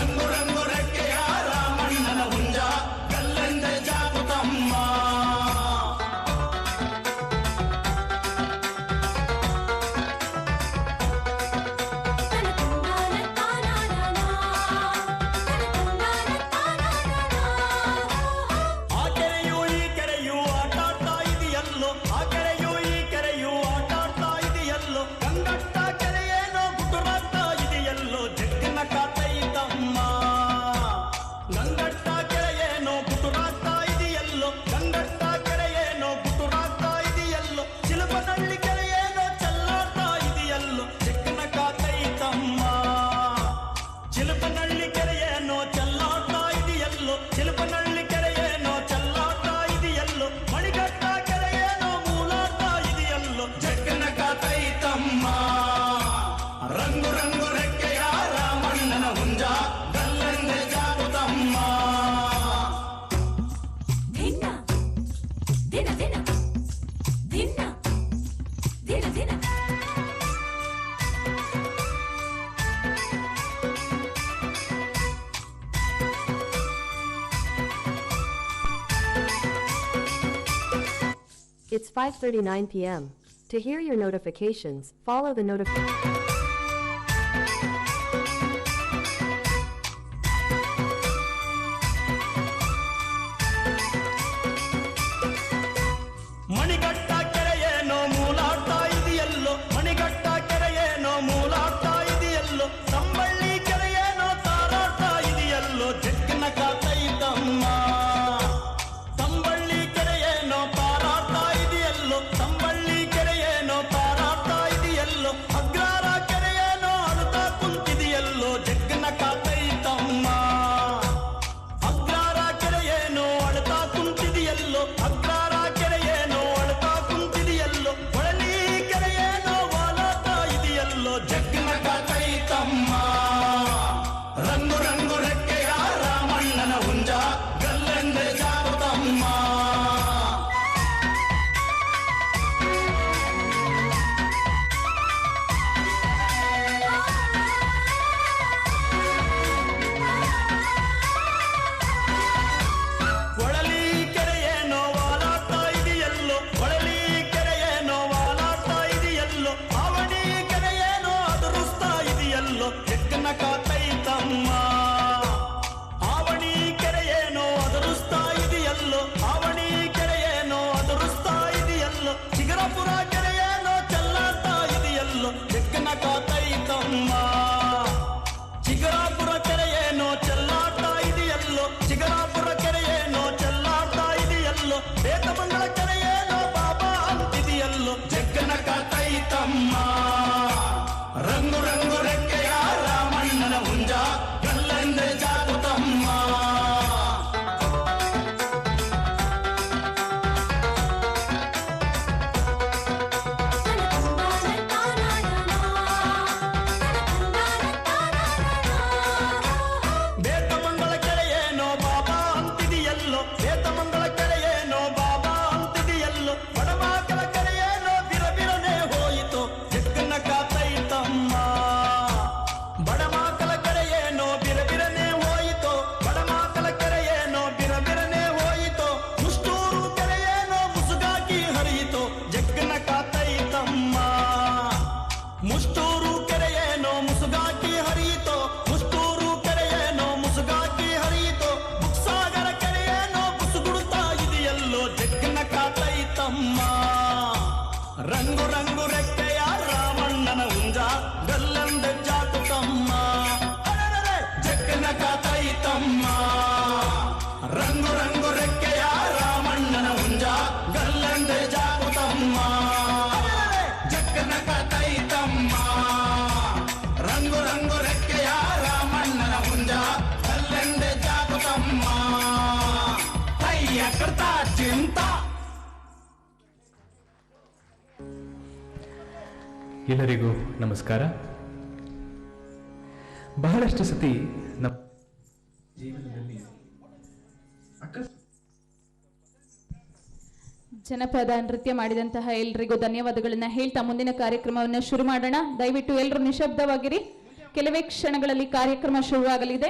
ರಂಗು ರಂಗು ರೆಕ್ಕೆಯ ರಾಮಣ್ಣನ ಹುಂಜ ಗಲ್ಲೆಂದೆ ಜಾಗುತ್ತಮ್ಮ. ರಂಗು ರಂಗು ರೆಕ್ಕೆಯ ರಾಮಣ್ಣನ ಹುಂಜ ಗಲ್ಲೆಂದೆ ಜಾಗುತ್ತಮ್ಮ. ದಿನ ದಿನ ದಿನ ದಿನ ದಿನ ದಿನ It's 5:39 p.m. To hear your notifications, follow the notification. Manigatta ಕೆರೆಯೇನೋ ಮೂಲಾಡ್ತಾ ಇದೆಯಲ್ಲೋ, Manigatta ಕೆರೆಯೇನೋ ಮೂಲಾಡ್ತಾ ಇದೆಯಲ್ಲೋ, ಸಂಬಳ್ಳಿ ಕೆರೆಯೇನೋ ತಾರಾಡ್ತಾ ಇದೆಯಲ್ಲೋ, ಜಗ್ಗನ ಕಾತೈತಮ್ಮ. ಸಂಬಳ್ಳಿ ಕೆರೆಯೇನೋ ತಾರಾಡ್ತಾ ಇದೆಯಲ್ಲೋ, ಸಂಬಳ್ಳಿ ಕೆರೆಯೇನೋ ತಾರಾಡ್ತಾ ಇದೆಯಲ್ಲೋ, Agrahara ಕೆರೆಯೇನೋ ಅಳುತ್ತಾ ಕುಂತಿದೆಯಲ್ಲೋ, ಜಗ್ಗನ ಕಾತೈತಮ್ಮ. ಅಗ್ರಾರ ಕೆರೆಯೇನೋ ಅಳುತ್ತಾ ಕುಂತಿದೆಯಲ್ಲೋ, ಅಗ್ರಾರ ಕೆರೆಯೇನೋ ಅಳುತ್ತಾ ಕುಂತಿದೆಯಲ್ಲೋ, ಹೊಳಲಿ ಕೆರೆಯೇನೋ ವಾಲಾಡ್ತಾ ಇದೆಯಲ್ಲೋ, ಜಗ್ಗನ ಕಾತೈತಮ್ಮ. ರಂಗು ರಂಗು ರೆಕ್ಕೆಯ ರಾಮಣ್ಣನ ಹುಂಜ ಗಲ್ಲೆಂದೆ ಜಾಗುತ್ತಮ್ಮ. ಹೊಳಲಿ ಕೆರೆಯೇನೋ ವಾಲಾಡ್ತಾ ಇದೆಯಲ್ಲೋ, ಹೊಳಲಿ ಕೆರೆಯೇನೋ ವಾಲಾಡ್ತಾ ಇದೆಯಲ್ಲೋ, ಆವಣಿ ಕೆರೆಯೇನೋ ಅದುರಿಸ್ತಾ ಇದೆಯಲ್ಲೋ, ಜಗ್ಗನ ಕಾತೈತಮ್ಮ. ಆವಣಿ ಕೆರೆಯೇನೋ ಅದುರಿಸ್ತಾ ಇದೆಯಲ್ಲೋ, ಆವಣಿ ಕೆರೆಯೇನೋ ಅದುರಿಸ್ತಾ ಇದೆಯಲ್ಲೋ, ಚಿಗರಪುರ ಕೆರೆಯೇನೋ ಚೆಲ್ಲಾಡ್ತಾ ಇದೆಯಲ್ಲೋ, ಜಗ್ಗನ ಕಾತೈತಮ್ಮ. ಚಿಗರಾಪುರ ಕೆರೆಯೇನೋ ಚೆಲ್ಲಾಡ್ತಾ ಇದೆಯಲ್ಲೋ, ಚಿಗರಾಪುರ ಕೆರೆಯೇನೋ ಚೆಲ್ಲಾಡ್ತಾ ಇದೆಯಲ್ಲೋ, ಬೇತಮಂಗಲ ಕೆರೆಯೇನೋ ಬಾಬಾ ಅಂತಿದೆಯಲ್ಲೋ, ಜಗ್ಗನ ಕಾತೈತಮ್ಮ. ರಂಗು ರಂಗು ರೆಕ್ಕೆಯ ರಾಮಣ್ಣನ ಹುಂಜ ಗಲ್ಲೆಂದೆ ಜಾಗುತ್ತಮ್ಮ. ಬೇತಮಂಗಲ ಕೆರೆಯೇನೋ ಬಾಬಾ ಅಂತಿದೆಯಲ್ಲೋ, ಬೇತಮಂಗಲ ಕೆರೆಯೇನೋ ಬಾಬಾ ಅಂತಿದೆಯಲ್ಲೋ, ಬಡಮಾಕಲ ಕೆರೆಯೇನೋ ಬಿರಬಿರನೆ ಹೋಯಿತು, ಜಗ್ಗನ ಕಾತೈತಮ್ಮ. ಬಡಮಾಕಲ ಕೆರೆಯೇನೋ ಬಿರಬಿರನೆ ಹೋಯಿತು, ಬಡಮಾಕಲ ಕೆರೆಯೇನೋ ಬಿರಬಿರನೆ ಹೋಯಿತು, ಮುಷ್ಟೂರು ಕೆರೆಯೇನೋ ಮುಸುಗಾಕಿ ಹರಿಯಿತು, ಜಗ್ಗನ ಕಾತೈತಮ್ಮ. ಮುಷ್ಟೂರು ಕೆರೆಯೇನೋ ಮುಸುಗಾಕಿ ಹರಿಯಿತು, ಮುಷ್ಟೂರು ಕೆರೆಯೇನೋ ಮುಸುಗಾಕಿ ಹರಿಯಿತು, ಬುಕ್ಸಾಗರ ಕೆರೆಯೇನೋ ಬುಸುಗುಡುತ್ತಾ ಇದೆಯಲ್ಲೋ, ಜಗ್ಗನ ಕಾತೈತಮ್ಮ. ರಂಗು ರಂಗು ರೆಕ್ಕೆಯ ರಾಮಣ್ಣನ ಹುಂಜ ಗಲ್ಲೆಂದೆ ಜಾಗುತ್ತಮ್ಮ. ಅರೆರೆರೆ, ಜಗ್ಗನ ಕಾತೈತಮ್ಮ. ರಂಗು ರಂಗು ರೆಕ್ಕೆಯ ರಾಮಣ್ಣನ ಹುಂಜ ಗಲ್ಲೆಂದೆ ಜಾಗುತ್ತಮ್ಮ. ಅರೆರೆರೆ, ಜಗ್ಗನ ಕಾತೈತಮ್ಮ. ರಂಗು ರಂಗು ರೆಕ್ಕೆಯ ರಾಮಣ್ಣನ ಹುಂಜ ಗಲ್ಲೆಂದೆ ಜಾಗುತ್ತಮ್ಮ. ಅಯ್ಯ ಕರ್ತ ಚಿಂತ. ಎಲ್ಲರಿಗೂ ನಮಸ್ಕಾರ. ಬಹಳಷ್ಟು ಸತಿ ನಮ್ಮ ಜೀವನದಲ್ಲಿ ಜನಪದ ನೃತ್ಯ ಮಾಡಿದಂತಹ ಎಲ್ರಿಗೂ ಧನ್ಯವಾದಗಳನ್ನ ಹೇಳ್ತಾ ಮುಂದಿನ ಕಾರ್ಯಕ್ರಮವನ್ನು ಶುರು ಮಾಡೋಣ. ದಯವಿಟ್ಟು ಎಲ್ಲರೂ ನಿಶಬ್ದವಾಗಿರಿ. ಕೆಲವೇ ಕ್ಷಣಗಳಲ್ಲಿ ಕಾರ್ಯಕ್ರಮ ಶುರುವಾಗಲಿದೆ.